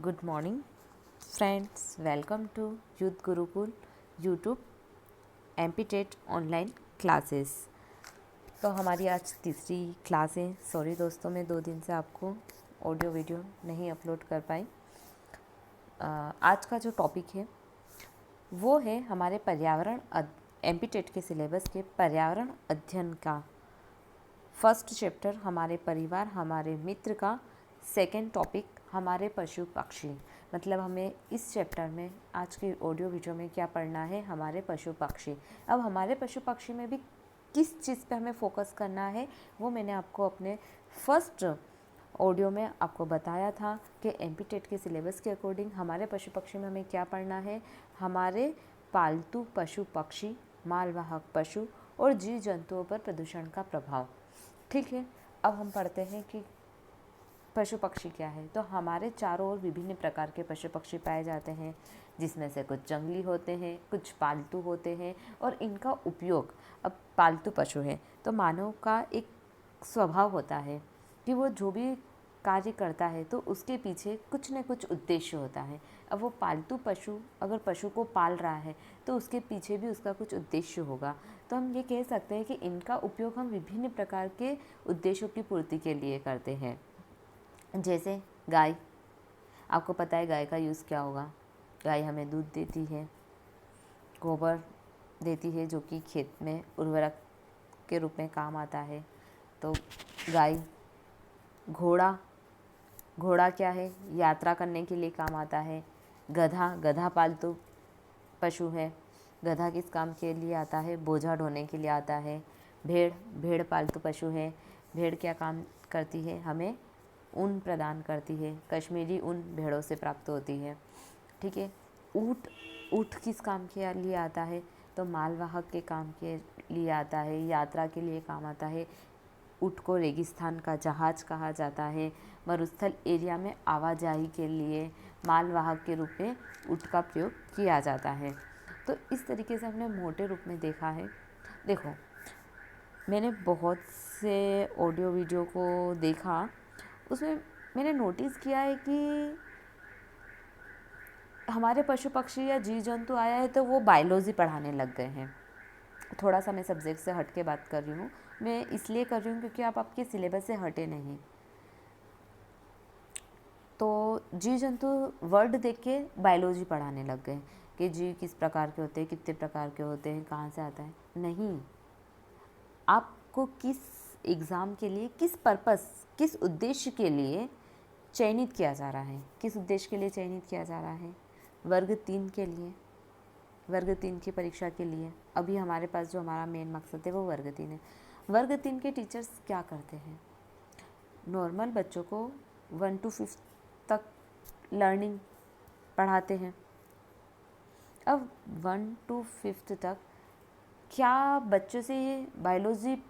Good morning friends, welcome to youth Gurukul YouTube MPTET online classes. तो हमारी आज तीसरी क्लास है। सॉरी दोस्तों, मैं 2 दिन से आपको ऑडियो वीडियो नहीं अपलोड कर पाई। आज का जो टॉपिक है वो है हमारे पर्यावरण एमपीटेट के सिलेबस के पर्यावरण अध्ययन का फर्स्ट चैप्टर हमारे परिवार हमारे मित्र का, सेकंड टॉपिक हमारे पशु पक्षी। मतलब हमें इस चैप्टर में आज के ऑडियो वीडियो में क्या पढ़ना है, हमारे पशु पक्षी। अब हमारे पशु पक्षी में भी किस चीज़ पे हमें फोकस करना है वो मैंने आपको अपने फर्स्ट ऑडियो में आपको बताया था कि एमपीटेट के सिलेबस के अकॉर्डिंग हमारे पशु पक्षी में हमें क्या पढ़ना है। हमारे पालतू पशु पक्षी, मालवाहक पशु और जीव जंतुओं पर प्रदूषण का प्रभाव। ठीक है, अब हम पढ़ते हैं कि पशु पक्षी क्या है। तो हमारे चारों ओर विभिन्न प्रकार के पशु पक्षी पाए जाते हैं, जिसमें से कुछ जंगली होते हैं, कुछ पालतू होते हैं और इनका उपयोग, अब पालतू पशु है तो मानव का एक स्वभाव होता है कि वो जो भी कार्य करता है तो उसके पीछे कुछ न कुछ उद्देश्य होता है। अब वो पालतू पशु अगर पशु को पाल रहा है तो उसके पीछे भी उसका कुछ उद्देश्य होगा। तो हम ये कह सकते हैं कि इनका उपयोग हम विभिन्न प्रकार के उद्देश्यों की पूर्ति के लिए करते हैं। जैसे गाय, आपको पता है गाय का यूज़ क्या होगा। गाय हमें दूध देती है, गोबर देती है जो कि खेत में उर्वरक के रूप में काम आता है। तो गाय, घोड़ा, घोड़ा क्या है, यात्रा करने के लिए काम आता है। गधा, गधा पालतू पशु है। गधा किस काम के लिए आता है, बोझा ढोने के लिए आता है। भेड़, भेड़ पालतू पशु है। भेड़ क्या काम करती है, हमें ऊन प्रदान करती है। कश्मीरी ऊन भेड़ों से प्राप्त होती है। ठीक है। ऊँट, ऊँट किस काम के लिए आता है, तो मालवाहक के काम के लिए आता है, यात्रा के लिए काम आता है। ऊँट को रेगिस्तान का जहाज कहा जाता है। मरुस्थल एरिया में आवाजाही के लिए मालवाहक के रूप में ऊँट का प्रयोग किया जाता है। तो इस तरीके से हमने मोटे रूप में देखा है। देखो, मैंने बहुत से ऑडियो वीडियो को देखा, उसमें मैंने नोटिस किया है कि हमारे पशु पक्षी या जीव जंतु आया है तो वो बायोलॉजी पढ़ाने लग गए हैं। थोड़ा सा मैं सब्जेक्ट से हट के बात कर रही हूँ। मैं इसलिए कर रही हूँ क्योंकि आप आपके सिलेबस से हटे नहीं। तो जीव जंतु वर्ड देख के बायोलॉजी पढ़ाने लग गए कि जीव किस प्रकार के होते हैं, कितने प्रकार के होते हैं, कहाँ से आता है। नहीं, आपको किस एग्ज़ाम के लिए, किस पर्पस, किस उद्देश्य के लिए चयनित किया जा रहा है, किस उद्देश्य के लिए चयनित किया जा रहा है। वर्ग 3 के लिए, वर्ग 3 की परीक्षा के लिए। अभी हमारे पास जो हमारा मेन मकसद है वो वर्ग 3 है। वर्ग 3 के टीचर्स क्या करते हैं, नॉर्मल बच्चों को 1 to 5 तक लर्निंग पढ़ाते हैं। अब 1 to 5 तक क्या बच्चों से ये बायोलॉजी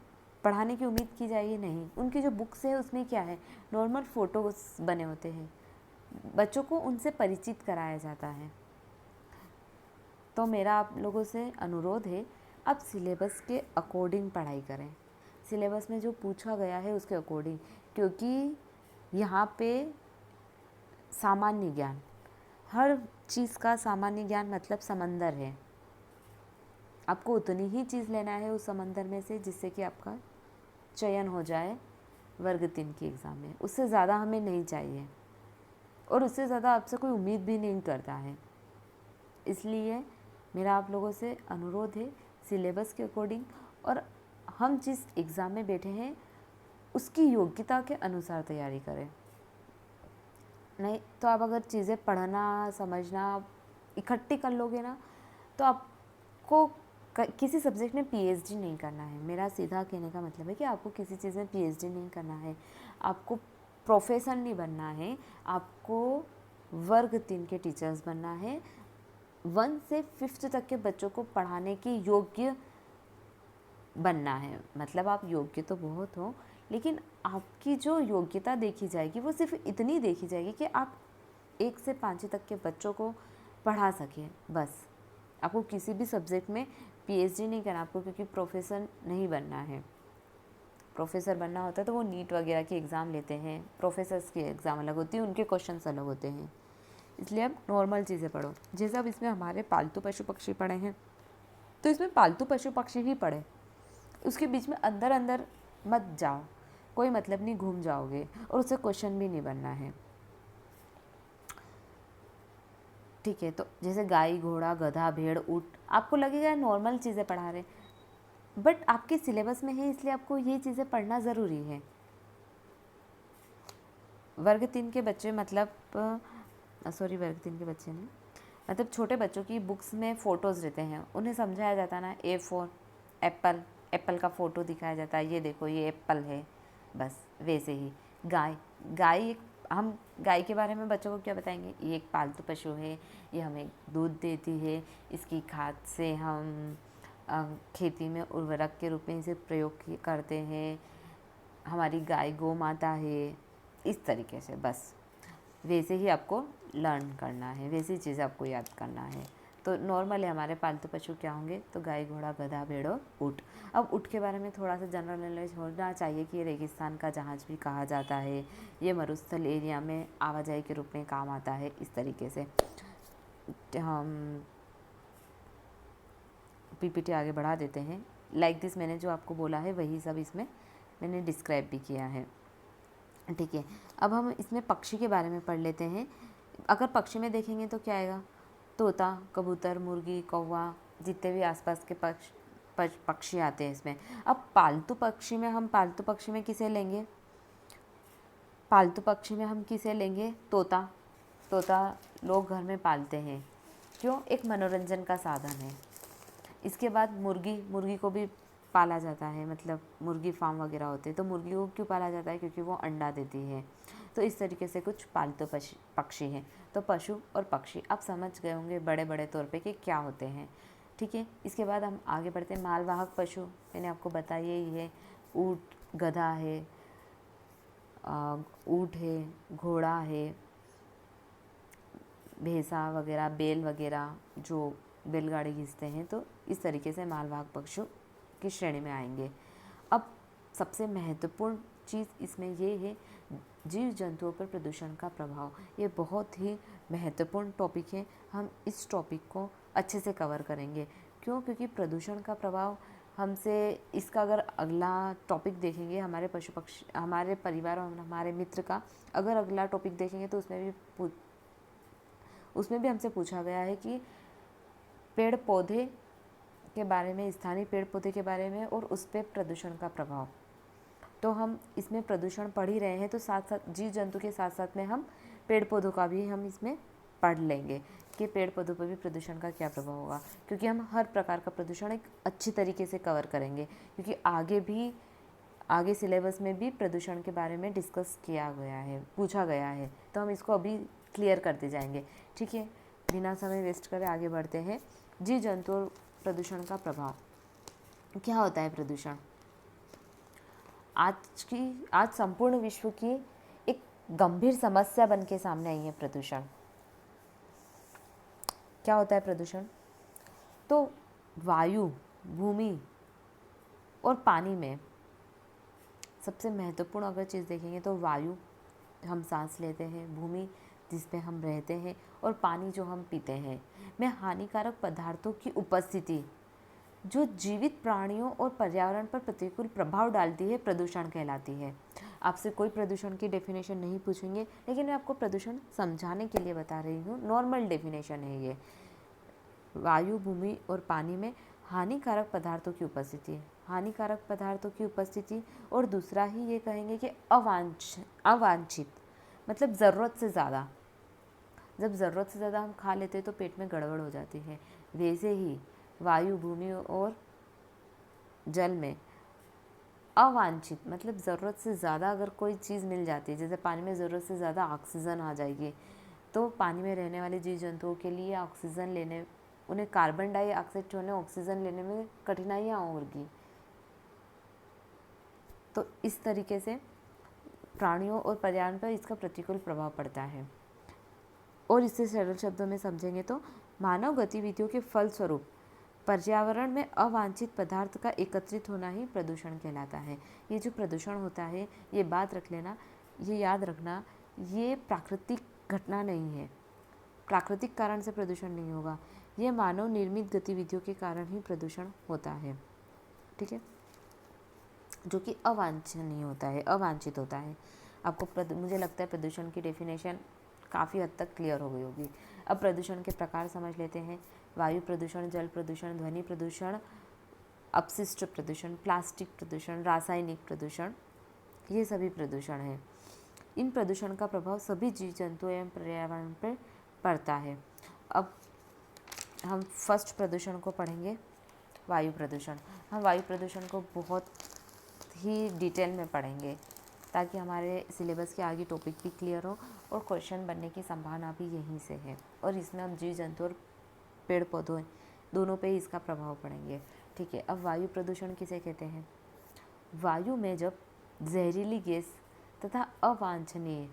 पढ़ाने की उम्मीद की जाएगी? नहीं। उनकी जो बुक्स है उसमें क्या है, नॉर्मल फ़ोटोज़ बने होते हैं, बच्चों को उनसे परिचित कराया जाता है। तो मेरा आप लोगों से अनुरोध है, आप सिलेबस के अकॉर्डिंग पढ़ाई करें। सिलेबस में जो पूछा गया है उसके अकॉर्डिंग, क्योंकि यहाँ पे सामान्य ज्ञान, हर चीज़ का सामान्य ज्ञान मतलब समंदर है। आपको उतनी ही चीज़ लेना है उस समंदर में से जिससे कि आपका चयन हो जाए वर्ग 3 की एग्ज़ाम में। उससे ज़्यादा हमें नहीं चाहिए और उससे ज़्यादा आपसे कोई उम्मीद भी नहीं करता है। इसलिए मेरा आप लोगों से अनुरोध है, सिलेबस के अकॉर्डिंग और हम जिस एग्ज़ाम में बैठे हैं उसकी योग्यता के अनुसार तैयारी करें। नहीं तो आप अगर चीज़ें पढ़ना समझना इकट्ठी कर लोगे ना, तो आपको किसी सब्जेक्ट में पीएचडी नहीं करना है। मेरा सीधा कहने का मतलब है कि आपको किसी चीज़ में पीएचडी नहीं करना है, आपको प्रोफेसर नहीं बनना है, आपको वर्ग 3 के टीचर्स बनना है। 1 से 5 तक के बच्चों को पढ़ाने की योग्य बनना है। मतलब आप योग्य तो बहुत हो, लेकिन आपकी जो योग्यता देखी जाएगी वो सिर्फ इतनी देखी जाएगी कि आप 1 से 5 तक के बच्चों को पढ़ा सकें, बस। आपको किसी भी सब्जेक्ट में पीएचडी नहीं करना आपको, क्योंकि प्रोफेसर नहीं बनना है। प्रोफेसर बनना होता है तो वो नीट वगैरह के एग्ज़ाम लेते हैं, प्रोफेसर्स की एग्ज़ाम अलग होती है, उनके क्वेश्चंस अलग होते हैं। इसलिए अब नॉर्मल चीज़ें पढ़ो। जैसे अब इसमें हमारे पालतू पशु पक्षी पढ़े हैं, तो इसमें पालतू पशु पक्षी ही पढ़े, उसके बीच में अंदर अंदर मत जाओ, कोई मतलब नहीं, घूम जाओगे और उससे क्वेश्चन भी नहीं बनना है। ठीक है, तो जैसे गाय, घोड़ा, गधा, भेड़, ऊँट, आपको लगेगा नॉर्मल चीज़ें पढ़ा रहे, बट आपके सिलेबस में है इसलिए आपको ये चीज़ें पढ़ना ज़रूरी है। वर्ग 3 के बच्चे मतलब वर्ग 3 के बच्चे नहीं, मतलब छोटे बच्चों की बुक्स में फ़ोटोज़ रहते हैं, उन्हें समझाया जाता है ना, ए फॉर एप्पल, एप्पल का फ़ोटो दिखाया जाता है, ये देखो ये एप्पल है, बस वैसे ही गाय, गाय एक, हम गाय के बारे में बच्चों को क्या बताएंगे, ये एक पालतू पशु है, ये हमें दूध देती है, इसकी खाद से हम खेती में उर्वरक के रूप में इसे प्रयोग करते हैं, हमारी गाय गौ माता है, इस तरीके से बस वैसे ही आपको लर्न करना है, वैसी चीज़ें आपको याद करना है। तो नॉर्मल है हमारे पालतू पशु क्या होंगे, तो गाय, घोड़ा, गधा, भेड़ और ऊँट। अब ऊँट के बारे में थोड़ा सा जनरल नॉलेज होना चाहिए कि ये रेगिस्तान का जहाज भी कहा जाता है, ये मरुस्थल एरिया में आवाजाही के रूप में काम आता है, इस तरीके से हम पीपीटी आगे बढ़ा देते हैं। लाइक दिस मैंने जो आपको बोला है वही सब इसमें मैंने डिस्क्राइब भी किया है। ठीक है, अब हम इसमें पक्षी के बारे में पढ़ लेते हैं। अगर पक्षी में देखेंगे तो क्या आएगा, तोता, कबूतर, मुर्गी, कौवा, जितने भी आसपास के पक्षी आते हैं इसमें। अब पालतू पक्षी में हम पालतू पक्षी में किसे लेंगे, पालतू पक्षी में हम किसे लेंगे, तोता। तोता लोग घर में पालते हैं, क्यों, एक मनोरंजन का साधन है। इसके बाद मुर्गी, मुर्गी को भी पाला जाता है, मतलब मुर्गी फार्म वगैरह होते हैं, तो मुर्गी को क्यों पाला जाता है, क्योंकि वो अंडा देती है। तो इस तरीके से कुछ पालतू पक्षी हैं। तो पशु और पक्षी आप समझ गए होंगे बड़े बड़े तौर पे कि क्या होते हैं। ठीक है, इसके बाद हम आगे बढ़ते हैं। मालवाहक पशु मैंने आपको बताया ही है, ऊँट, गधा है, ऊँट है, घोड़ा है, भैंसा वगैरह, बैल वगैरह जो बैलगाड़ी खींचते हैं, तो इस तरीके से मालवाहक पशु की श्रेणी में आएंगे। अब सबसे महत्वपूर्ण चीज़ इसमें ये है, जीव जंतुओं पर प्रदूषण का प्रभाव। ये बहुत ही महत्वपूर्ण टॉपिक है, हम इस टॉपिक को अच्छे से कवर करेंगे। क्यों, क्योंकि प्रदूषण का प्रभाव हमसे, इसका अगर अगला टॉपिक देखेंगे हमारे पशु पक्षी, हमारे परिवार और हमारे मित्र का अगर अगला टॉपिक देखेंगे तो उसमें भी हमसे पूछा गया है कि पेड़ पौधे के बारे में, स्थानीय पेड़ पौधे के बारे में और उस पर प्रदूषण का प्रभाव। तो हम इसमें प्रदूषण पढ़ ही रहे हैं, तो साथ साथ जीव जंतु के साथ साथ में हम पेड़ पौधों का भी हम इसमें पढ़ लेंगे कि पेड़ पौधों पर भी प्रदूषण का क्या प्रभाव होगा, क्योंकि हम हर प्रकार का प्रदूषण एक अच्छी तरीके से कवर करेंगे, क्योंकि आगे सिलेबस में भी प्रदूषण के बारे में डिस्कस किया गया है, पूछा गया है, तो हम इसको अभी क्लियर करते जाएंगे। ठीक है, बिना समय वेस्ट करे आगे बढ़ते हैं। जीव जंतु और प्रदूषण का प्रभाव। क्या होता है प्रदूषण? आज संपूर्ण विश्व की एक गंभीर समस्या बन के सामने आई है प्रदूषण। क्या होता है प्रदूषण? तो वायु, भूमि और पानी में सबसे महत्वपूर्ण अगर चीज़ देखेंगे तो वायु, हम सांस लेते हैं, भूमि जिस पे हम रहते हैं, और पानी जो हम पीते हैं, में हानिकारक पदार्थों की उपस्थिति जो जीवित प्राणियों और पर्यावरण पर प्रतिकूल प्रभाव डालती है, प्रदूषण कहलाती है। आपसे कोई प्रदूषण की डेफिनेशन नहीं पूछेंगे, लेकिन मैं आपको प्रदूषण समझाने के लिए बता रही हूँ, नॉर्मल डेफिनेशन है ये। वायु, भूमि और पानी में हानिकारक पदार्थों की उपस्थिति, हानिकारक पदार्थों की उपस्थिति, और दूसरा ही ये कहेंगे कि अवांछित, मतलब ज़रूरत से ज़्यादा, जब ज़रूरत से ज़्यादा हम खा लेते हैं तो पेट में गड़बड़ हो जाती है। वैसे ही वायु, भूमि और जल में अवांछित, मतलब ज़रूरत से ज़्यादा अगर कोई चीज़ मिल जाती है, जैसे पानी में ज़रूरत से ज़्यादा ऑक्सीजन आ जाएगी, तो पानी में रहने वाले जीव जंतुओं के लिए ऑक्सीजन लेने, उन्हें कार्बन डाइऑक्साइड छोड़ने ऑक्सीजन लेने में कठिनाइयाँ होंगी। तो इस तरीके से प्राणियों और पर्यावरण पर इसका प्रतिकूल प्रभाव पड़ता है। और इससे सरल शब्दों में समझेंगे तो मानव गतिविधियों के फलस्वरूप पर्यावरण में अवांछित पदार्थ का एकत्रित होना ही प्रदूषण कहलाता है। ये जो प्रदूषण होता है, ये बात रख लेना, ये याद रखना, ये प्राकृतिक घटना नहीं है, प्राकृतिक कारण से प्रदूषण नहीं होगा, यह मानव निर्मित गतिविधियों के कारण ही प्रदूषण होता है। ठीक है, जो कि अवांछनीय होता है, अवांछित होता है। आपको मुझे लगता है प्रदूषण की डेफिनेशन काफ़ी हद तक क्लियर हो गई होगी। अब प्रदूषण के प्रकार समझ लेते हैं। वायु प्रदूषण, जल प्रदूषण, ध्वनि प्रदूषण, अपशिष्ट प्रदूषण, प्लास्टिक प्रदूषण, रासायनिक प्रदूषण, ये सभी प्रदूषण हैं। इन प्रदूषण का प्रभाव सभी जीव जंतु एवं पर्यावरण पर पड़ता है। अब हम फर्स्ट प्रदूषण को पढ़ेंगे, वायु प्रदूषण। हम वायु प्रदूषण को बहुत ही डिटेल में पढ़ेंगे ताकि हमारे सिलेबस के आगे टॉपिक भी क्लियर हो और क्वेश्चन बनने की संभावना भी यहीं से है। और इसमें हम जीव जंतु और पेड़ पौधों दोनों पे ही इसका प्रभाव पड़ेंगे। ठीक है, अब वायु प्रदूषण किसे कहते हैं? वायु में जब जहरीली गैस तथा अवांछनीय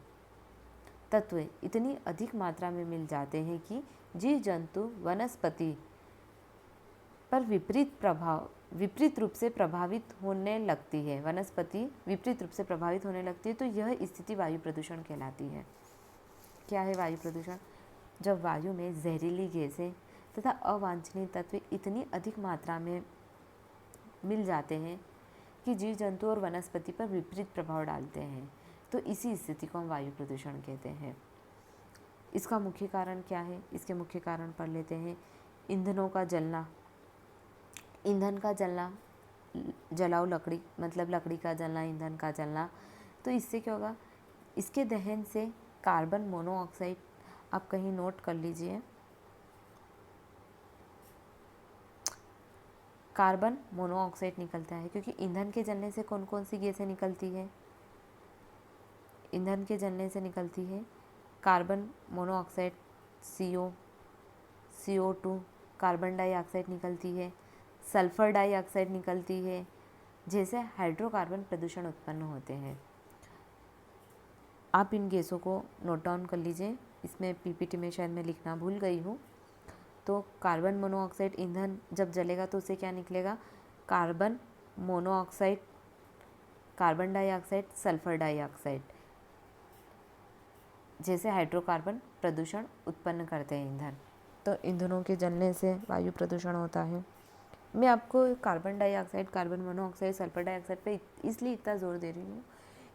तत्व इतनी अधिक मात्रा में मिल जाते हैं कि जीव जंतु वनस्पति पर विपरीत रूप से प्रभावित होने लगती है। वनस्पति विपरीत रूप से प्रभावित होने लगती है, तो यह स्थिति वायु प्रदूषण कहलाती है। क्या है वायु प्रदूषण? जब वायु में जहरीली गैसें तथा अवांछनीय तत्व इतनी अधिक मात्रा में मिल जाते हैं कि जीव जंतु और वनस्पति पर विपरीत प्रभाव डालते हैं, तो इसी स्थिति को हम वायु प्रदूषण कहते हैं। इसका मुख्य कारण क्या है? इसके मुख्य कारण पढ़ लेते हैं। ईंधनों का जलना, ईंधन का जलना, जलाऊ लकड़ी, मतलब लकड़ी का जलना, ईंधन का जलना, तो इससे क्या होगा? इसके दहन से कार्बन मोनोऑक्साइड, आप कहीं नोट कर लीजिए, कार्बन मोनोऑक्साइड निकलता है। क्योंकि ईंधन के जलने से कौन कौन सी गैसें निकलती है? ईंधन के जलने से निकलती है carbon monoxide, CO2, carbon dioxide निकलती है, सल्फर डाइऑक्साइड निकलती है, जैसे हाइड्रोकार्बन प्रदूषण उत्पन्न होते हैं। आप इन गैसों को नोट डाउन कर लीजिए, इसमें पीपीटी में शायद मैं लिखना भूल गई हूँ। तो कार्बन मोनोऑक्साइड ईंधन जब जलेगा तो उससे क्या निकलेगा? Carbon monoxide, carbon dioxide, sulphur dioxide, जैसे हाइड्रोकार्बन प्रदूषण उत्पन्न करते हैं ईंधन। तो ईंधनों के जलने से वायु प्रदूषण होता है। मैं आपको carbon dioxide, carbon monoxide, sulphur dioxide पे इसलिए इतना जोर दे रही हूँ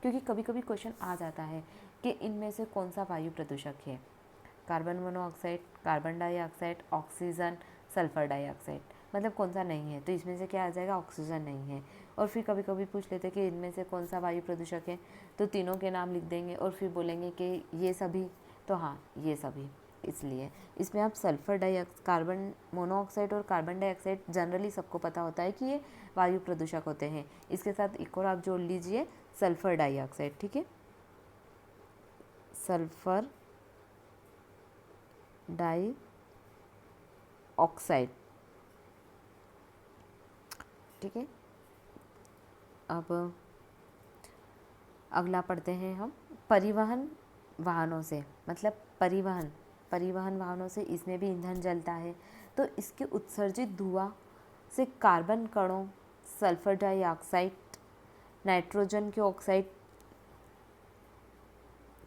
क्योंकि कभी कभी क्वेश्चन आ जाता है कि इनमें से कौन सा वायु प्रदूषक है। Carbon monoxide, carbon dioxide, oxygen, sulphur dioxide, मतलब कौन सा नहीं है, तो इसमें से क्या आ जाएगा? ऑक्सीजन नहीं है। और फिर कभी कभी पूछ लेते कि इनमें से कौन सा वायु प्रदूषक है, तो तीनों के नाम लिख देंगे और फिर बोलेंगे कि ये सभी, तो हाँ ये सभी। इसलिए इसमें आप कार्बन मोनोऑक्साइड और कार्बन डाइऑक्साइड जनरली सबको पता होता है कि ये वायु प्रदूषक होते हैं। इसके साथ एक और आप जोड़ लीजिए, सल्फर डाइऑक्साइड। ठीक है, सल्फर डाइऑक्साइड। ठीक है, अब अगला पढ़ते हैं हम, परिवहन वाहनों से, मतलब परिवहन वाहनों से, इसमें भी ईंधन जलता है। तो इसके उत्सर्जित धुआं से कार्बन कणों, सल्फर डाइऑक्साइड, नाइट्रोजन के ऑक्साइड,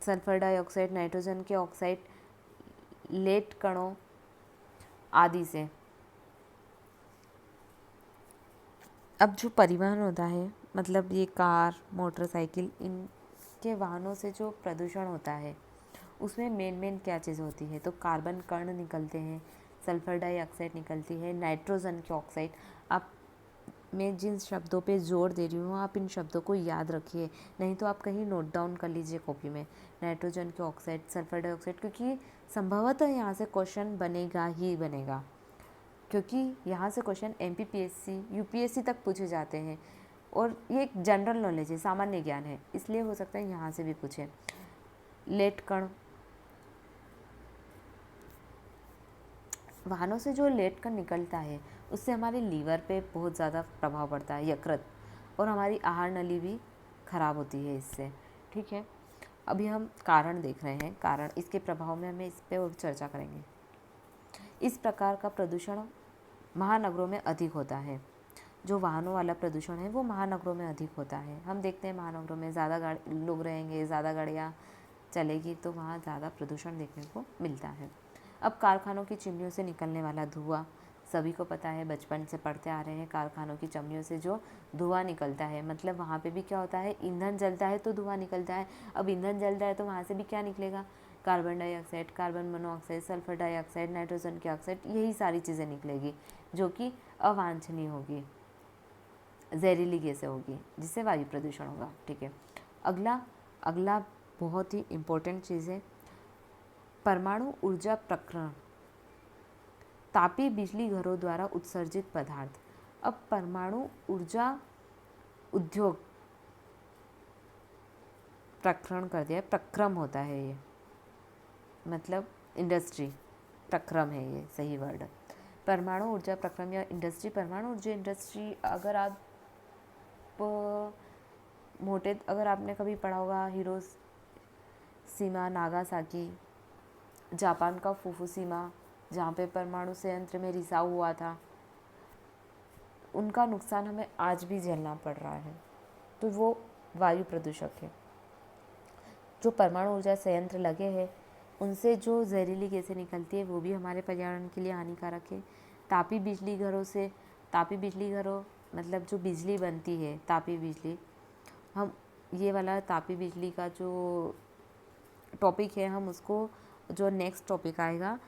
सल्फर डाइऑक्साइड, नाइट्रोजन के ऑक्साइड, लेड कणों आदि से। अब जो परिवहन होता है, मतलब ये कार, मोटरसाइकिल, इनके वाहनों से जो प्रदूषण होता है उसमें मेन क्या चीज़ होती है? तो कार्बन कण निकलते हैं, सल्फर डाइऑक्साइड निकलती है, नाइट्रोजन के ऑक्साइड। आप, मैं जिन शब्दों पे जोर दे रही हूँ आप इन शब्दों को याद रखिए, नहीं तो आप कहीं नोट डाउन कर लीजिए कॉपी में। नाइट्रोजन के ऑक्साइड, सल्फर डाइऑक्साइड, क्योंकि संभवतः यहाँ से क्वेश्चन बनेगा ही बनेगा, क्योंकि यहाँ से क्वेश्चन MPPSC, UPSC तक पूछे जाते हैं और ये एक जनरल नॉलेज है, सामान्य ज्ञान है, इसलिए हो सकता है यहाँ से भी पूछे। लेड कण, वाहनों से जो लेड कण निकलता है उससे हमारे लीवर पे बहुत ज़्यादा प्रभाव पड़ता है, यकृत, और हमारी आहार नली भी खराब होती है इससे। ठीक है, अभी हम कारण देख रहे हैं, कारण, इसके प्रभाव में हमें इस पर और चर्चा करेंगे। इस प्रकार का प्रदूषण महानगरों में अधिक होता है। जो वाहनों वाला प्रदूषण है वो महानगरों में अधिक होता है। हम देखते हैं महानगरों में ज़्यादा लोग रहेंगे, ज़्यादा गाड़ियाँ चलेगी, तो वहाँ ज़्यादा प्रदूषण देखने को मिलता है। अब कारखानों की चिमनियों से निकलने वाला धुआं, सभी को पता है, बचपन से पढ़ते आ रहे हैं, कारखानों की चिमनियों से जो धुआं निकलता है, मतलब वहाँ पे भी क्या होता है, ईंधन जलता है तो धुआं निकलता है। अब ईंधन जलता है तो वहाँ से भी क्या निकलेगा, carbon dioxide, carbon monoxide, sulphur dioxide, nitrogen की ऑक्साइड, यही सारी चीज़ें निकलेगी जो कि अवांछनीय होगी, जहरीली गैसें होगी, जिससे वायु प्रदूषण होगा। ठीक है, अगला बहुत ही इम्पोर्टेंट चीज़ है परमाणु ऊर्जा प्रकरण, तापीय बिजली घरों द्वारा उत्सर्जित पदार्थ। अब परमाणु ऊर्जा उद्योग प्रकरण कर दिया, प्रक्रम होता है ये, मतलब इंडस्ट्री, प्रक्रम है ये सही वर्ड। परमाणु ऊर्जा प्रक्रम या इंडस्ट्री, परमाणु ऊर्जा इंडस्ट्री, अगर आप अगर आपने कभी पढ़ा होगा हिरोशिमा नागासाकी, जापान का फुकुशिमा, जहाँ पे परमाणु संयंत्र में रिसाव हुआ था, उनका नुकसान हमें आज भी झेलना पड़ रहा है, तो वो वायु प्रदूषक है। जो परमाणु ऊर्जा संयंत्र लगे हैं उनसे जो जहरीली गैसें निकलती है वो भी हमारे पर्यावरण के लिए हानिकारक है। तापीय बिजली घरों मतलब जो बिजली बनती है, तापीय बिजली, हम ये वाला तापीय बिजली का जो टॉपिक है, हम उसको जो नेक्स्ट टॉपिक आएगा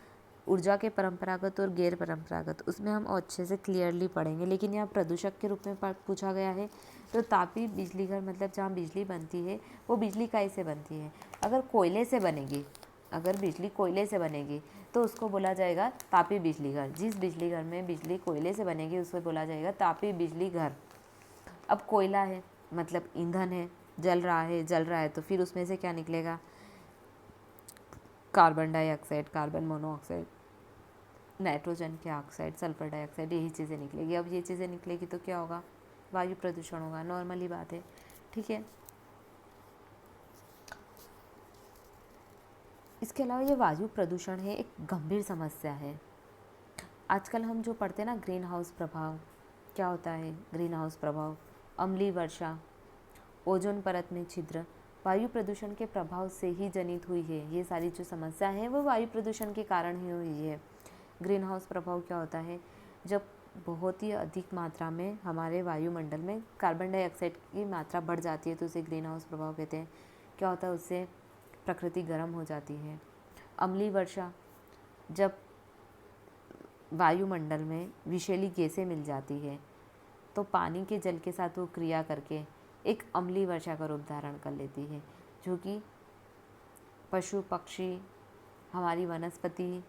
ऊर्जा के परंपरागत और गैर परंपरागत, उसमें हम अच्छे से क्लियरली पढ़ेंगे। लेकिन यहाँ प्रदूषक के रूप में पूछा गया है, तो तापीय बिजली घर मतलब जहाँ बिजली बनती है वो बिजली काहे से बनती है, अगर कोयले से बनेगी, अगर बिजली कोयले से बनेगी तो उसको बोला जाएगा तापीय बिजली घर। जिस बिजली घर में बिजली कोयले से बनेगी उसको बोला जाएगा तापीय बिजली घर। अब कोयला है मतलब ईंधन है, जल रहा है तो फिर उसमें से क्या निकलेगा, carbon dioxide, carbon monoxide, nitrogen की ऑक्साइड, सल्फर डाइऑक्साइड, यही चीज़ें निकलेगी। अब ये चीज़ें निकलेगी तो क्या होगा, वायु प्रदूषण होगा, नॉर्मली बात है। ठीक है, इसके अलावा ये वायु प्रदूषण है एक गंभीर समस्या है। आजकल हम जो पढ़ते हैं ना ग्रीन हाउस प्रभाव, क्या होता है ग्रीन हाउस प्रभाव, अम्लीय वर्षा, ओजोन परत में छिद्र, वायु प्रदूषण के प्रभाव से ही जनित हुई है। ये सारी जो समस्या है वो वायु प्रदूषण के कारण ही हुई है। ग्रीन हाउस प्रभाव क्या होता है, जब बहुत ही अधिक मात्रा में हमारे वायुमंडल में कार्बन डाइऑक्साइड की मात्रा बढ़ जाती है तो उसे ग्रीन हाउस प्रभाव कहते हैं। क्या होता है, उससे प्रकृति गर्म हो जाती है। अम्लीय वर्षा, जब वायुमंडल में विषैली गैसें मिल जाती है तो पानी के जल के साथ वो क्रिया करके एक अम्लीय वर्षा का रूप धारण कर लेती है, जो कि पशु पक्षी, हमारी वनस्पति,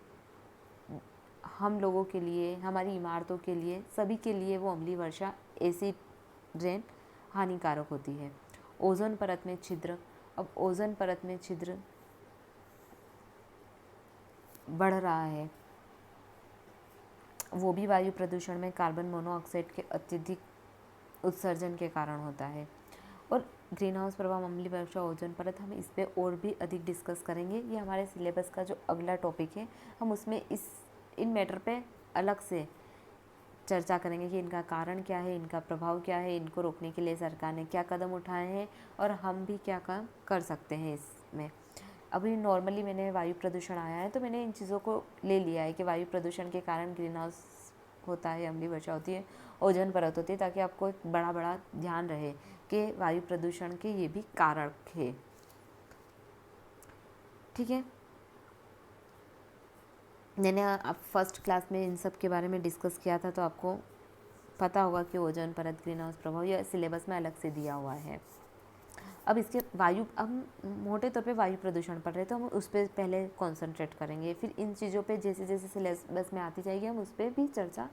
हम लोगों के लिए, हमारी इमारतों के लिए, सभी के लिए वो अम्लीय वर्षा, एसिड रेन हानिकारक होती है। ओजोन परत में छिद्र, अब ओजोन परत में छिद्र बढ़ रहा है, वो भी वायु प्रदूषण में कार्बन मोनोऑक्साइड के अत्यधिक उत्सर्जन के कारण होता है। और ग्रीन हाउस प्रभाव, अम्लीय वर्षा, ओजोन परत, हम इस पर और भी अधिक डिस्कस करेंगे। ये हमारे सिलेबस का जो अगला टॉपिक है, हम उसमें इन मैटर पे अलग से चर्चा करेंगे कि इनका कारण क्या है, इनका प्रभाव क्या है, इनको रोकने के लिए सरकार ने क्या कदम उठाए हैं और हम भी क्या काम कर सकते हैं इसमें। अभी नॉर्मली मैंने वायु प्रदूषण आया है तो मैंने इन चीज़ों को ले लिया है कि वायु प्रदूषण के कारण ग्रीन हाउस होता है, अम्लीय वर्षा होती है, ओजोन परत होती है, ताकि आपको बड़ा ध्यान रहे कि वायु प्रदूषण के ये भी कारक है। ठीक है, मैंने आप फर्स्ट क्लास में इन सब के बारे में डिस्कस किया था तो आपको पता होगा कि ओजोन परत, ग्रीन हाउस प्रभाव, यह सिलेबस में अलग से दिया हुआ है। अब इसके हम मोटे तौर पे वायु प्रदूषण पढ़ रहे हैं तो हम उस पर पहले कॉन्सेंट्रेट करेंगे, फिर इन चीज़ों पे जैसे जैसे सिलेबस में आती जाएगी हम उस पर भी चर्चा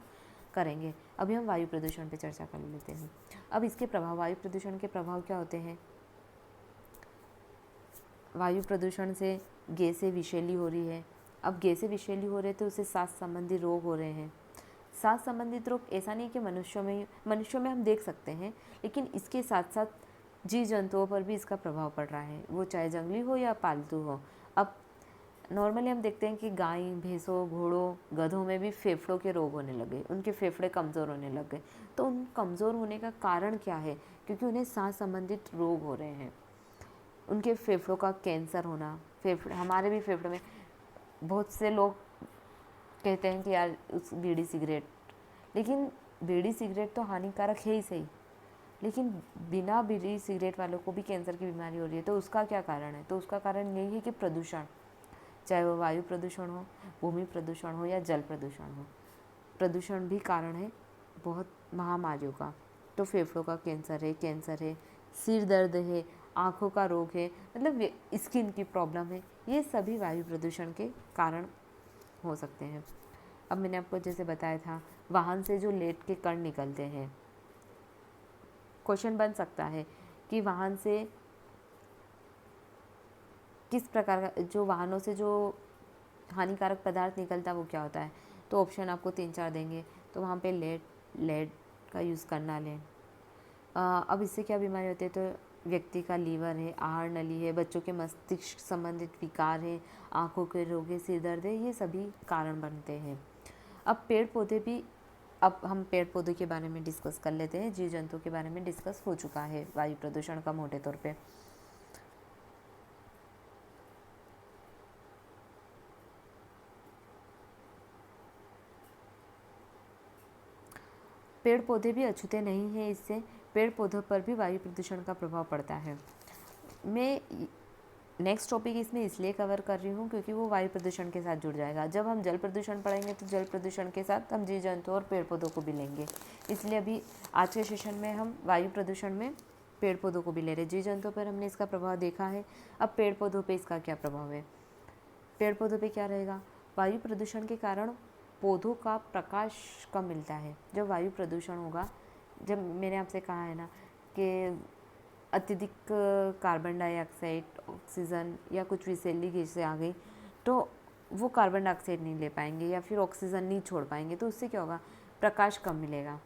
करेंगे। अभी हम वायु प्रदूषण पे चर्चा कर लेते हैं। अब इसके प्रभाव, वायु प्रदूषण के प्रभाव क्या होते हैं। वायु प्रदूषण से गैसें विषैली हो रही है। अब गैसें विषैली हो रहे तो उससे सांस संबंधी रोग हो रहे हैं। सांस संबंधित रोग ऐसा नहीं कि मनुष्यों में हम देख सकते हैं, लेकिन इसके साथ साथ जीव जंतुओं पर भी इसका प्रभाव पड़ रहा है, वो चाहे जंगली हो या पालतू हो। अब नॉर्मली हम देखते हैं कि गाय, भैंसों, घोड़ों, गधों में भी फेफड़ों के रोग होने लगे, उनके फेफड़े कमज़ोर होने लग गए। तो उन कमज़ोर होने का कारण क्या है, क्योंकि उन्हें सांस संबंधित रोग हो रहे हैं, उनके फेफड़ों का कैंसर होना। हमारे भी फेफड़े में बहुत से लोग कहते हैं कि यार उस बीड़ी सिगरेट, लेकिन बीड़ी सिगरेट तो हानिकारक है ही सही, लेकिन बिना बीड़ी सिगरेट वालों को भी कैंसर की बीमारी हो रही है। तो उसका क्या कारण है? तो उसका कारण यही है कि प्रदूषण, चाहे वो वायु प्रदूषण हो, भूमि प्रदूषण हो या जल प्रदूषण हो, प्रदूषण भी कारण है बहुत महामारियों का। तो फेफड़ों का कैंसर है, सिर दर्द है, आँखों का रोग है, मतलब स्किन की प्रॉब्लम है, ये सभी वायु प्रदूषण के कारण हो सकते हैं। अब मैंने आपको जैसे बताया था, वाहन से जो लेड के कण निकलते हैं, क्वेश्चन बन सकता है कि वाहन से किस प्रकार का, जो वाहनों से जो हानिकारक पदार्थ निकलता है वो क्या होता है? तो ऑप्शन आपको 3-4 देंगे, तो वहाँ पे लेड का यूज़ करना लें। अब इससे क्या बीमारी होती है? तो व्यक्ति का लीवर है, आहार नली है, बच्चों के मस्तिष्क संबंधित विकार है, आँखों के रोग है, सिर दर्द है, ये सभी कारण बनते हैं। अब पेड़ पौधे भी, अब हम पेड़ पौधों के बारे में डिस्कस कर लेते हैं। जीव जंतु के बारे में डिस्कस हो चुका है वायु प्रदूषण का मोटे तौर पे। पेड़ पौधे भी अछूते नहीं हैं, इससे पेड़ पौधों पर भी वायु प्रदूषण का प्रभाव पड़ता है। मैं नेक्स्ट टॉपिक इसमें इसलिए कवर कर रही हूँ क्योंकि वो वायु प्रदूषण के साथ जुड़ जाएगा। जब हम जल प्रदूषण पढ़ेंगे तो जल प्रदूषण के साथ हम जीव जंतु और पेड़ पौधों को भी लेंगे। इसलिए अभी आज के सेशन में हम वायु प्रदूषण में पेड़ पौधों को भी ले रहे हैं। जीव जंतुओं पर हमने इसका प्रभाव देखा है, अब पेड़ पौधों पर इसका क्या प्रभाव है। पेड़ पौधों पे क्या रहेगा? वायु प्रदूषण के कारण पौधों का प्रकाश कम मिलता है। जब वायु प्रदूषण होगा, जब मैंने आपसे कहा है ना कि अत्यधिक कार्बन डाइऑक्साइड, ऑक्सीजन या कुछ विषैली गैसें आ गई, तो वो कार्बन डाइऑक्साइड नहीं ले पाएंगे या फिर ऑक्सीजन नहीं छोड़ पाएंगे, तो उससे क्या होगा? प्रकाश कम मिलेगा।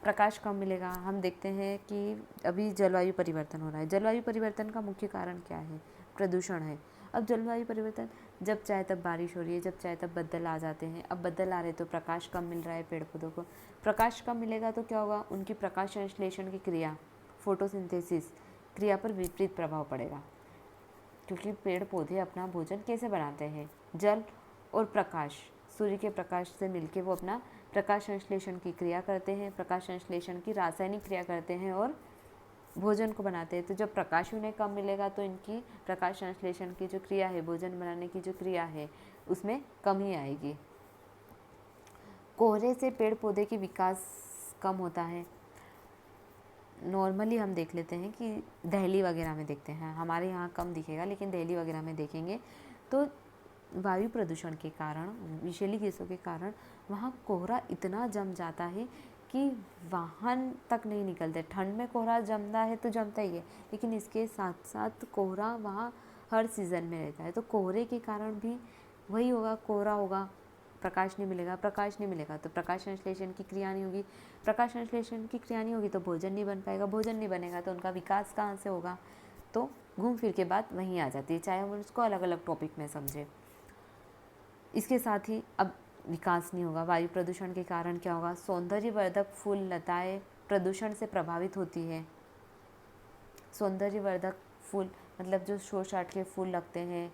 प्रकाश कम मिलेगा। हम देखते हैं कि अभी जलवायु परिवर्तन हो रहा है। जलवायु परिवर्तन का मुख्य कारण क्या है? प्रदूषण है। अब जलवायु परिवर्तन, जब चाहे तब बारिश हो रही है, जब चाहे तब बदल आ जाते हैं। अब बदल आ रहे तो प्रकाश कम मिल रहा है पेड़ पौधों को। प्रकाश कम मिलेगा तो क्या होगा? उनकी प्रकाश संश्लेषण की क्रिया, फोटोसिंथेसिस क्रिया पर विपरीत प्रभाव पड़ेगा। क्योंकि पेड़ पौधे अपना भोजन कैसे बनाते हैं? जल और प्रकाश, सूर्य के प्रकाश से मिलके वो अपना प्रकाश संश्लेषण की क्रिया करते हैं, प्रकाश संश्लेषण की रासायनिक क्रिया करते हैं और भोजन को बनाते हैं। तो जब प्रकाश उन्हें कम मिलेगा तो इनकी प्रकाश संश्लेषण की जो क्रिया है, भोजन बनाने की जो क्रिया है, उसमें कमी आएगी। कोहरे से पेड़ पौधे की विकास कम होता है। नॉर्मली हम देख लेते हैं कि दिल्ली वगैरह में देखते हैं, हमारे यहाँ कम दिखेगा लेकिन दिल्ली वगैरह में देखेंगे तो वायु प्रदूषण के कारण, विषैली गैसों के कारण वहाँ कोहरा इतना जम जाता है कि वाहन तक नहीं निकलते। ठंड में कोहरा जमता है तो जमता ही है, लेकिन इसके साथ साथ कोहरा वहाँ हर सीज़न में रहता है। तो कोहरे के कारण भी वही होगा, कोहरा होगा, प्रकाश नहीं मिलेगा। प्रकाश नहीं मिलेगा तो प्रकाश संश्लेषण की क्रिया नहीं होगी। प्रकाश संश्लेषण की क्रिया नहीं होगी तो भोजन नहीं बन पाएगा। भोजन नहीं बनेगा तो उनका विकास कहाँ से होगा? तो घूम फिर के बात वहीं आ जाती है, चाहे हम उसको अलग अलग टॉपिक में समझें। इसके साथ ही अब विकास नहीं होगा। वायु प्रदूषण के कारण क्या होगा? सौंदर्यवर्धक फूल लताएं प्रदूषण से प्रभावित होती है। सौंदर्यवर्धक फूल मतलब जो शो शाट के फूल लगते हैं,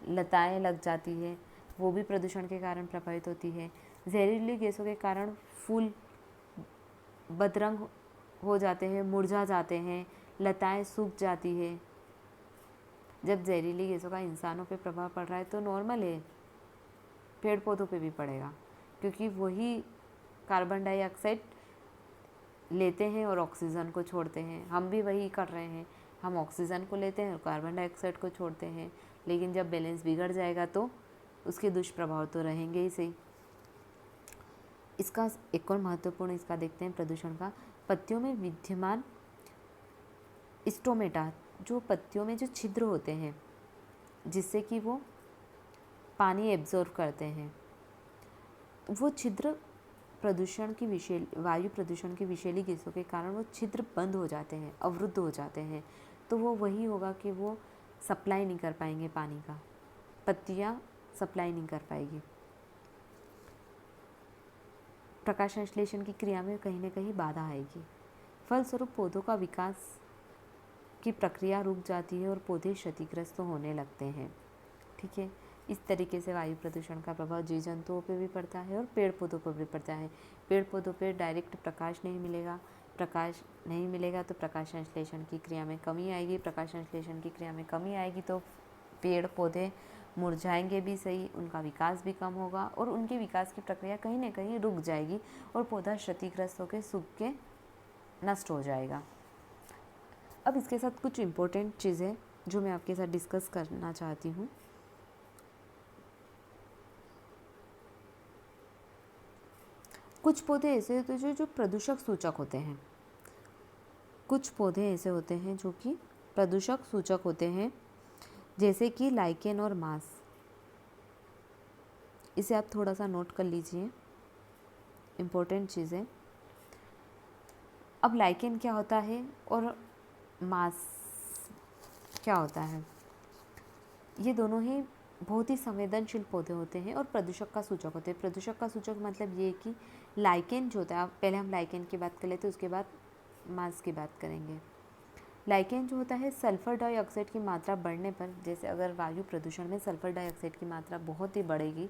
लताएं लग जाती है, वो भी प्रदूषण के कारण प्रभावित होती है। जहरीली गैसों के कारण फूल बदरंग हो जाते हैं, मुरझा जाते हैं, लताएं सूख जाती है। जब जहरीली गैसों का इंसानों पे प्रभाव पड़ रहा है तो नॉर्मल है, पेड़ पौधों पे भी पड़ेगा, क्योंकि वही कार्बन डाइऑक्साइड लेते हैं और ऑक्सीजन को छोड़ते हैं। हम भी वही कर रहे हैं, हम ऑक्सीजन को लेते हैं और कार्बन डाइऑक्साइड को छोड़ते हैं। लेकिन जब बैलेंस बिगड़ जाएगा तो उसके दुष्प्रभाव तो रहेंगे ही सही। इसका एक और महत्वपूर्ण इसका देखते हैं प्रदूषण का, पत्तियों में विद्यमान स्टोमेटा, जो पत्तियों में जो छिद्र होते हैं जिससे कि वो पानी एब्जॉर्ब करते हैं, वो छिद्र प्रदूषण की वायु प्रदूषण की विषैली गैसों के कारण वो छिद्र बंद हो जाते हैं, अवरुद्ध हो जाते हैं। तो वो वही होगा कि वो सप्लाई नहीं कर पाएंगे पानी का, पत्तियाँ सप्लाई नहीं कर पाएगी। प्रकाश संश्लेषण की क्रिया में कहीं ना कहीं बाधा आएगी। फलस्वरूप पौधों का विकास की प्रक्रिया रुक जाती है और पौधे क्षतिग्रस्त होने लगते हैं। ठीक है, इस तरीके से वायु प्रदूषण का प्रभाव जीव जंतुओं पे भी पड़ता है और पेड़ पौधों पर भी पड़ता है। पेड़ पौधों पे डायरेक्ट प्रकाश नहीं मिलेगा, प्रकाश नहीं मिलेगा तो प्रकाश संश्लेषण की क्रिया में कमी आएगी, प्रकाश संश्लेषण की क्रिया में कमी आएगी तो पेड़ पौधे मुरझाएंगे भी सही, उनका विकास भी कम होगा और उनके विकास की प्रक्रिया कहीं ना कहीं रुक जाएगी और पौधा क्षतिग्रस्त होकर सूख के नष्ट हो जाएगा। अब इसके साथ कुछ इम्पोर्टेंट चीज़ें जो मैं आपके साथ डिस्कस करना चाहती हूँ। कुछ पौधे ऐसे होते हैं जो प्रदूषक सूचक होते हैं। कुछ पौधे ऐसे होते हैं जो कि प्रदूषक सूचक होते हैं, जैसे कि लाइकेन और मास। इसे आप थोड़ा सा नोट कर लीजिए, इम्पोर्टेंट चीज़ें। अब लाइकेन क्या होता है और मास क्या होता है, ये दोनों ही बहुत ही संवेदनशील पौधे होते हैं और प्रदूषक का सूचक होते हैं। प्रदूषक का सूचक मतलब ये कि लाइकेन जो होता है, पहले हम लाइकेन की बात कर लेते हैं, उसके बाद मास की बात करेंगे। लाइकेन जो होता है, सल्फर डाइऑक्साइड की मात्रा बढ़ने पर, जैसे अगर वायु प्रदूषण में सल्फर डाइऑक्साइड की मात्रा बहुत ही बढ़ेगी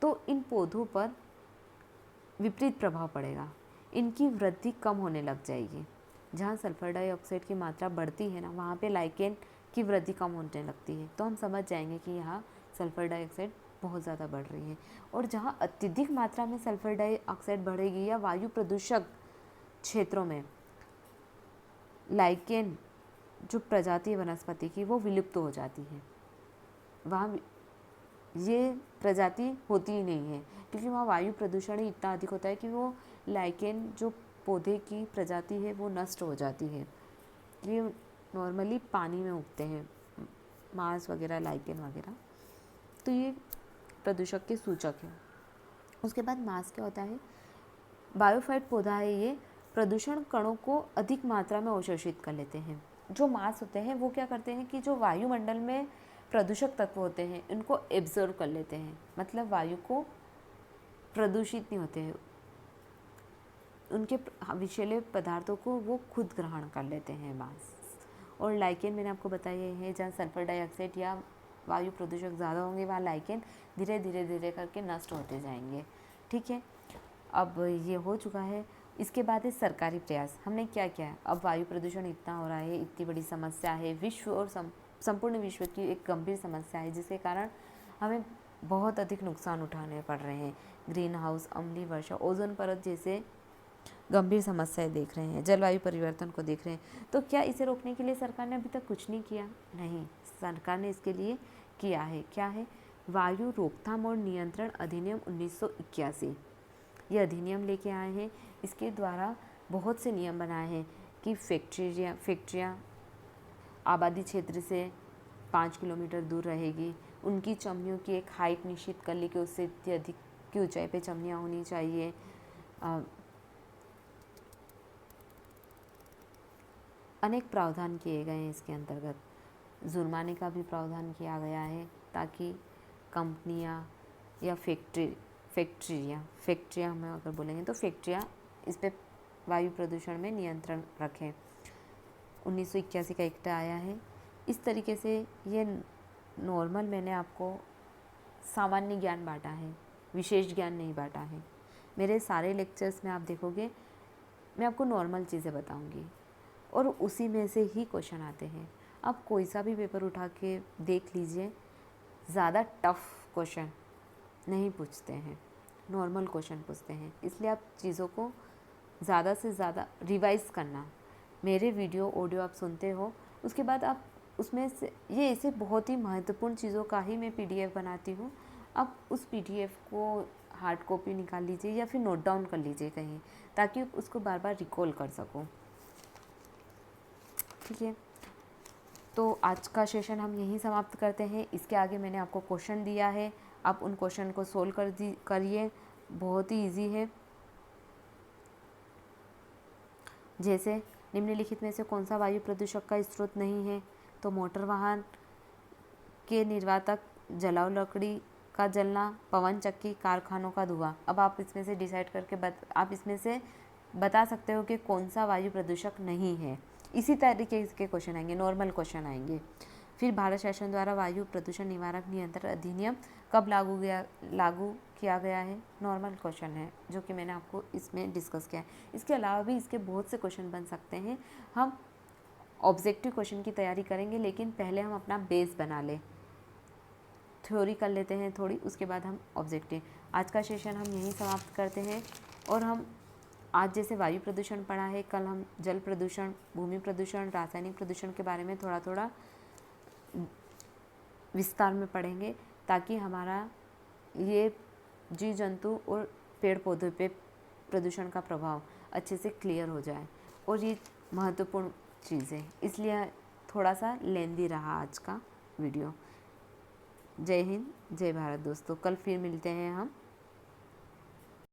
तो इन पौधों पर विपरीत प्रभाव पड़ेगा, इनकी वृद्धि कम होने लग जाएगी। जहाँ सल्फर डाइऑक्साइड की मात्रा बढ़ती है ना, वहाँ पे लाइकेन की वृद्धि कम होने लगती है, तो हम समझ जाएंगे कि यहाँ सल्फर डाइऑक्साइड बहुत ज़्यादा बढ़ रही है। और जहाँ अत्यधिक मात्रा में सल्फर डाइऑक्साइड बढ़ेगी या वायु प्रदूषक क्षेत्रों में लाइकेन जो प्रजाति है वनस्पति की वो विलुप्त हो जाती है, वहाँ ये प्रजाति होती ही नहीं है, क्योंकि वहाँ वायु प्रदूषण ही इतना अधिक होता है कि वो लाइकेन जो पौधे की प्रजाति है वो नष्ट हो जाती है। ये नॉर्मली पानी में उगते हैं, मांस वगैरह, लाइकेन वगैरह, तो ये प्रदूषक के सूचक है। उसके बाद मास क्या होता है, बायोफाइट पौधा है, ये प्रदूषण कणों को अधिक मात्रा में अवशोषित कर लेते हैं। जो मास होते हैं वो क्या करते हैं कि जो वायुमंडल में प्रदूषक तत्व होते हैं उनको एब्जॉर्ब कर लेते हैं, मतलब वायु को प्रदूषित नहीं होते हैं, उनके विषैले पदार्थों को वो खुद ग्रहण कर लेते हैं मास। और लाइकेन मैंने आपको बताया है, जहाँ सल्फर डाइऑक्साइड या वायु प्रदूषक ज़्यादा होंगे वहाँ लाइकेन धीरे धीरे करके नष्ट होते जाएंगे। ठीक है, अब ये हो चुका है। इसके बाद है सरकारी प्रयास। हमने क्या किया है, अब वायु प्रदूषण इतना हो रहा है, इतनी बड़ी समस्या है, विश्व और संपूर्ण विश्व की एक गंभीर समस्या है, जिसके कारण हमें बहुत अधिक नुकसान उठाने पड़ रहे हैं। ग्रीन हाउस, अम्लीय वर्षा, ओजोन परत जैसे गंभीर समस्याएं देख रहे हैं, जलवायु परिवर्तन को देख रहे हैं। तो क्या इसे रोकने के लिए सरकार ने अभी तक कुछ नहीं किया? नहीं, सरकार ने इसके लिए किया है। क्या है? वायु रोकथाम और नियंत्रण अधिनियम 1981। ये अधिनियम लेके आए हैं। इसके द्वारा बहुत से नियम बनाए हैं कि फैक्ट्रियाँ आबादी क्षेत्र से 5 किलोमीटर दूर रहेगी, उनकी चमनियों की एक हाइट निश्चित कर ली कि उससे इतनी अधिक की ऊंचाई पे चमनियाँ होनी चाहिए। अनेक प्रावधान किए गए हैं इसके अंतर्गत। जुर्माने का भी प्रावधान किया गया है ताकि कंपनियां या फैक्ट्रियां में अगर बोलेंगे तो फैक्ट्रियां इस पे वायु प्रदूषण में नियंत्रण रखें। 1981 का एक्ट आया है। इस तरीके से ये नॉर्मल मैंने आपको सामान्य ज्ञान बांटा है, विशेष ज्ञान नहीं बांटा है। मेरे सारे लेक्चर्स में आप देखोगे मैं आपको नॉर्मल चीज़ें बताऊंगी और उसी में से ही क्वेश्चन आते हैं। आप कोई सा भी पेपर उठा के देख लीजिए, ज़्यादा टफ क्वेश्चन नहीं पूछते हैं, नॉर्मल क्वेश्चन पूछते हैं। इसलिए आप चीज़ों को ज़्यादा से ज़्यादा रिवाइज़ करना। मेरे वीडियो ऑडियो आप सुनते हो, उसके बाद आप उसमें से ये ऐसे बहुत ही महत्वपूर्ण चीज़ों का ही मैं PDF बनाती हूँ। आप उस PDF को हार्ड कॉपी निकाल लीजिए या फिर नोट डाउन कर लीजिए कहीं, ताकि उसको बार बार रिकॉल कर सको। ठीक है, तो आज का सेशन हम यहीं समाप्त करते हैं। इसके आगे मैंने आपको क्वेश्चन दिया है, आप उन क्वेश्चन को सोल्व करिए, बहुत ही इजी है। जैसे निम्नलिखित में से कौन सा वायु प्रदूषक का स्रोत नहीं है? तो मोटर वाहन के निर्वातक, जलाऊ लकड़ी का जलना, पवन चक्की, कारखानों का धुआं। अब आप इसमें से डिसाइड करके आप इसमें से बता सकते हो कि कौन सा वायु प्रदूषक नहीं है। इसी तरीके के क्वेश्चन आएंगे, नॉर्मल क्वेश्चन आएंगे। फिर भारत शासन द्वारा वायु प्रदूषण निवारक नियंत्रण अधिनियम कब लागू किया गया है, नॉर्मल क्वेश्चन है जो कि मैंने आपको इसमें डिस्कस किया है। इसके अलावा भी इसके बहुत से क्वेश्चन बन सकते हैं। हम ऑब्जेक्टिव क्वेश्चन की तैयारी करेंगे, लेकिन पहले हम अपना बेस बना लें, थ्योरी कर लेते हैं थोड़ी, उसके बाद हम ऑब्जेक्टिव। आज का सेशन हम यहीं समाप्त करते हैं। और हम आज जैसे वायु प्रदूषण पढ़ा है, कल हम जल प्रदूषण, भूमि प्रदूषण, रासायनिक प्रदूषण के बारे में थोड़ा थोड़ा विस्तार में पढ़ेंगे, ताकि हमारा ये जीव जंतु और पेड़ पौधों पे प्रदूषण का प्रभाव अच्छे से क्लियर हो जाए। और ये महत्वपूर्ण चीज़ है, इसलिए थोड़ा सा लेंदी रहा आज का वीडियो। जय हिंद, जय भारत दोस्तों। कल फिर मिलते हैं हम